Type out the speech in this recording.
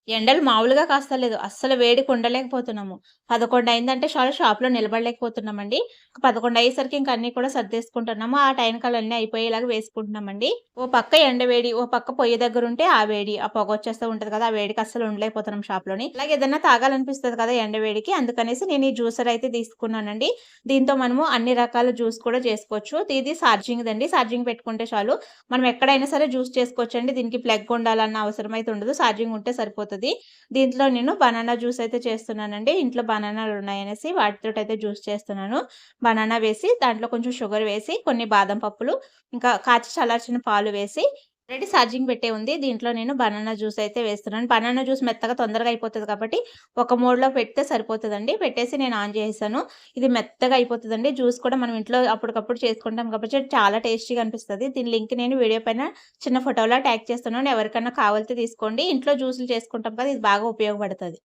ఎండలు మామూలుగా కాస్తలేదు. అస్సలు వేడికి ఉండలేకపోతున్నాము. 11 అయిందంటే చాలు షాప్‌లో నిలబడలేకపోతున్నామండి. 11 అయ్యేసరికి ఇంక అన్నీ కూడా సర్దేసుకుంటున్నాము. ఆ టైంకల్లా అన్నీ అయిపోయేలాగా వేసుకుంటున్నామండి. ఓ పక్క ఎండ వేడి, ఓ పక్క పొయ్యి దగ్గరుంటే ఆ వేడి, ఆ పొగొచ్చేస్తూ ఉంటది కదా! ఆ వేడికి అస్సలు ఉండలేకపోతున్నాం షాప్‌లోని. అలాగే ఏదన్నా తాగాలనిపిస్తది కదా! ఎండ వేడికి. అందుకనేసి నేను ఈ జ్యూసర్ అయితే తీసుకున్నానండి. దీంతో మనము అన్ని రకాల జ్యూస్ కూడా చేసుకోవచ్చు. ఇది ఛార్జింగ్‌దండి. ఛార్జింగ్ పెట్టుకుంటే చాలు. మనం ఎక్కడైనా సరే జ్యూస్ చేసుకోవచ్చండి. దీనికి ప్లగ్ ఉండాలన్న అవసరం అయితే ఉండదు. ఛార్జింగ్ ఉంటే సరిపోతది. దీంట్లో నేను బనానా జ్యూస్ అయితే చేస్తున్నానండి. ఇంట్లో బనానాలున్నాయనేసి వాటితోటయితే జ్యూస్ చేస్తున్నాను. బనానా వేసి, దాంట్లో కొంచెం షుగర్ వేసి, కొన్ని బాదం పప్పులు, ఇంకా కాచి చల్లార్చిన పాలు వేసి, ఆల్రెడీ ఛార్జింగ్ పెట్టే ఉంది. దీంట్లో నేను బనానా జ్యూస్ అయితే వేస్తున్నాను. బనానా జ్యూస్ మెత్తగా తొందరగా అయిపోతది కాబట్టి, ఒక మోడ్‌లో పెడితే సరిపోతదండి. పెట్టేసి నేను ఆన్ చేసేసాను. ఇది మెత్తగా అయిపోతదండి. జ్యూస్ కూడా మనం ఇంట్లో అప్పటికప్పుడు చేసుకుంటాం కాబట్టి చాలా టేస్టీగా అనిపిస్తది. దీని లింక్ నేను వీడియో పైన చిన్న ఫోటోలా ట్యాగ్ చేస్తున్నాను. ఎవరికన్నా కావాలితే తీసుకోండి. ఇంట్లో జ్యూసులు చేసుకుంటాం కదా! ఇది బాగా ఉపయోగపడతది.